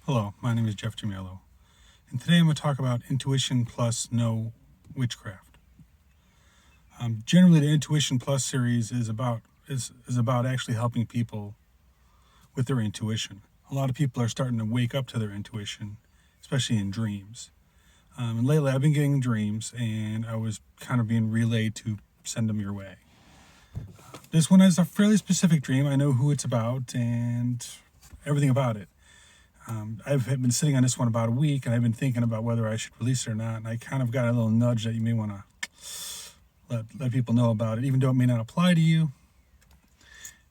Hello, my name is Jeff Jamello, and today I'm going to talk about intuition plus no witchcraft. Generally, the Intuition Plus series is about actually helping people with their intuition. A lot of people are starting to wake up to their intuition, especially in dreams. And lately, I've been getting dreams, and I was kind of being relayed to send them your way. This one is a fairly specific dream. I know who it's about and everything about it. I've been sitting on this one about a week, and I've been thinking about whether I should release it or not. And I kind of got a little nudge that you may want to let people know about it, even though it may not apply to you.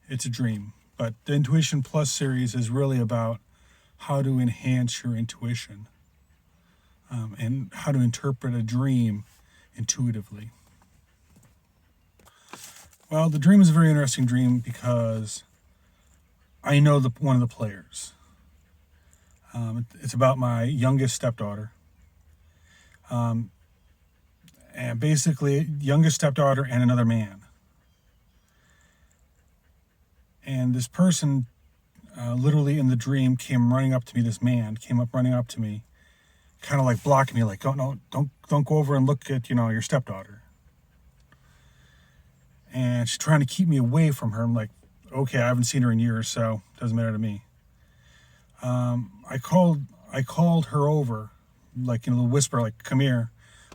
It's a dream. But the Intuition Plus series is really about how to enhance your intuition and how to interpret a dream intuitively. Well, the dream is a very interesting dream because I know one of the players. It's about my youngest stepdaughter. And basically, youngest stepdaughter and another man. And this person, literally in the dream, came running up to me. This man came up running up to me, kind of like blocking me, like, "Oh no, don't go over and look at your stepdaughter." And she's trying to keep me away from her. I'm like, okay, I haven't seen her in years, so it doesn't matter to me. I called her over, like in a little whisper, like, "Come here,"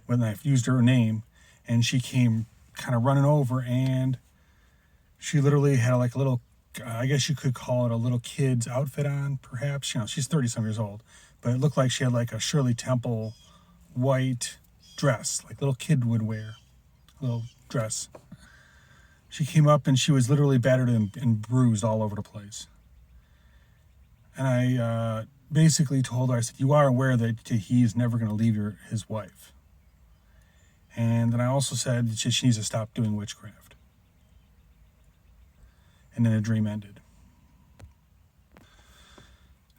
when I used her name, and she came kind of running over, and she literally had like a little, I guess you could call it a little kid's outfit on, perhaps. She's 30-some years old, but it looked like she had like a Shirley Temple white dress, like little kid would wear, a little dress. She came up and she was literally battered and bruised all over the place. And I basically told her, I said, "You are aware that he's never going to leave his wife." And then I also said that she needs to stop doing witchcraft. And then the dream ended.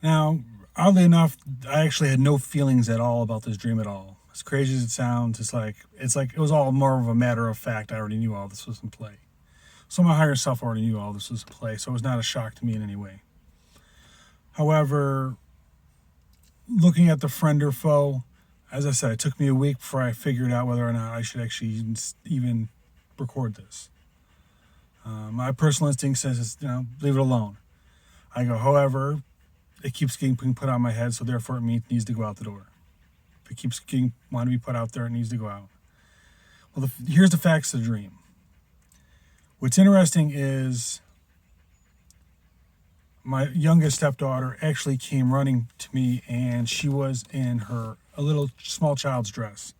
Now, oddly enough, I actually had no feelings at all about this dream at all. As crazy as it sounds, it's like it was all more of a matter of fact. I already knew all this was in play. So my higher self already knew all this was in play, so it was not a shock to me in any way. However, looking at the friend or foe, as I said, it took me a week before I figured out whether or not I should actually even record this. My personal instinct says, leave it alone. I go, however, it keeps getting put on my head, so therefore it needs to go out the door. If it keeps wanting to be put out there, it needs to go out. Well, here's the facts of the dream. What's interesting is my youngest stepdaughter actually came running to me, and she was in a little small child's dress,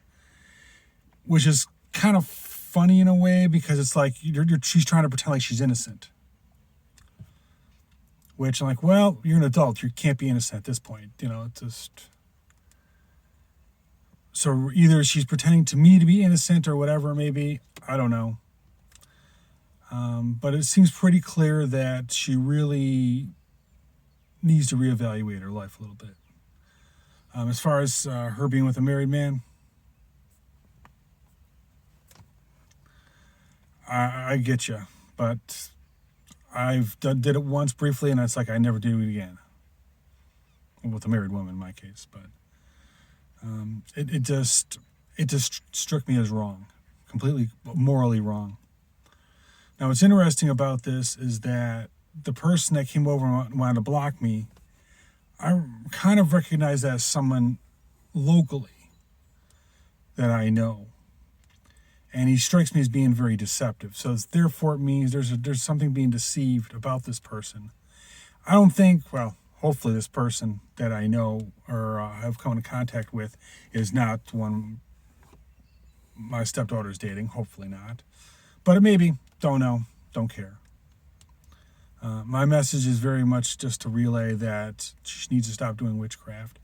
which is kind of funny in a way because it's like she's trying to pretend like she's innocent. Which I'm like, well, you're an adult. You can't be innocent at this point. So either she's pretending to me to be innocent or whatever it may be. I don't know. But it seems pretty clear that she really needs to reevaluate her life a little bit. As far as her being with a married man, I get you, but I've did it once briefly, and it's like I never do it again. With a married woman, in my case, but it just struck me as wrong, completely morally wrong. Now, what's interesting about this is that the person that came over and wanted to block me, I kind of recognize that as someone locally that I know. And he strikes me as being very deceptive. So therefore it means there's something being deceived about this person. I don't think, well, hopefully this person that I know or have come into contact with is not one my stepdaughter's dating. Hopefully not. But it may be. Don't know. Don't care. My message is very much just to relay that she needs to stop doing witchcraft.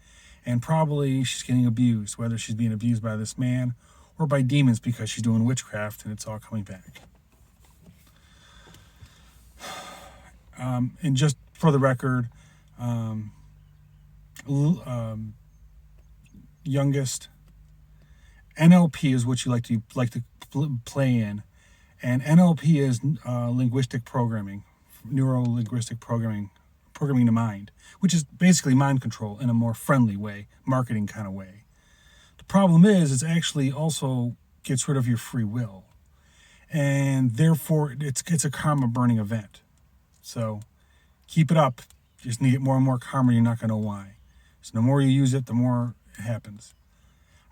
And probably she's getting abused, whether she's being abused by this man or by demons because she's doing witchcraft and it's all coming back. And just for the record, youngest, NLP is what you like to play in. And NLP is linguistic programming, neuro-linguistic programming programming the mind, which is basically mind control in a more friendly way, marketing kind of way. The problem is, it actually also gets rid of your free will, and therefore it's a karma burning event. So keep it up. You just need it more and more karma. You're not going to know why. So the more you use it, the more it happens.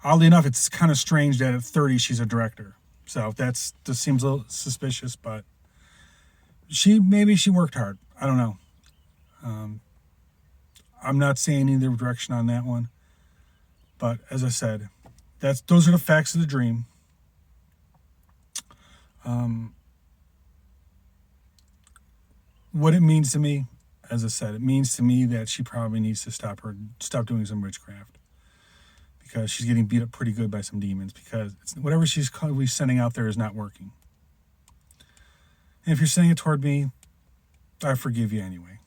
Oddly enough, it's kind of strange that at 30 she's a director. So just seems a little suspicious, but maybe she worked hard. I don't know. I'm not saying either direction on that one. But as I said, those are the facts of the dream. What it means to me, as I said, it means to me that she probably needs to stop doing some witchcraft, because she's getting beat up pretty good by some demons, because whatever she's sending out there is not working. And if you're sending it toward me, I forgive you anyway.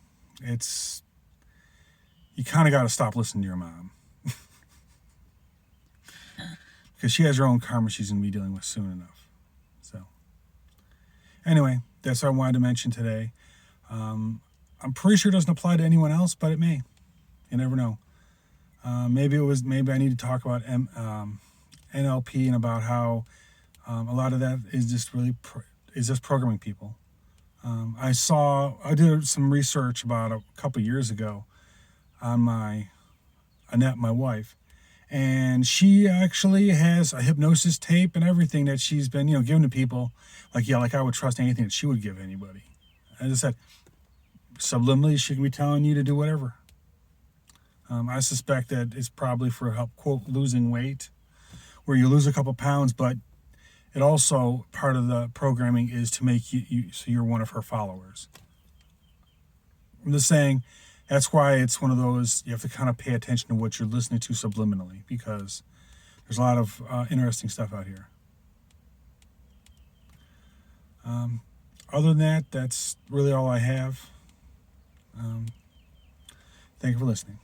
You kind of got to stop listening to your mom. Because she has her own karma she's going to be dealing with soon enough. So, anyway, that's what I wanted to mention today. I'm pretty sure it doesn't apply to anyone else, but it may. You never know. Maybe I need to talk about NLP and about how a lot of that is just really is just programming people. I did some research about a couple years ago on Annette, my wife, and she actually has a hypnosis tape and everything that she's been, giving to people. Like I would trust anything that she would give anybody. As I said, subliminally, she can be telling you to do whatever. I suspect that it's probably for help, quote, losing weight, where you lose a couple pounds, but it also, part of the programming is to make you so you're one of her followers. I'm just saying, that's why it's one of those, you have to kind of pay attention to what you're listening to subliminally, because there's a lot of interesting stuff out here. Other than that, that's really all I have. Thank you for listening.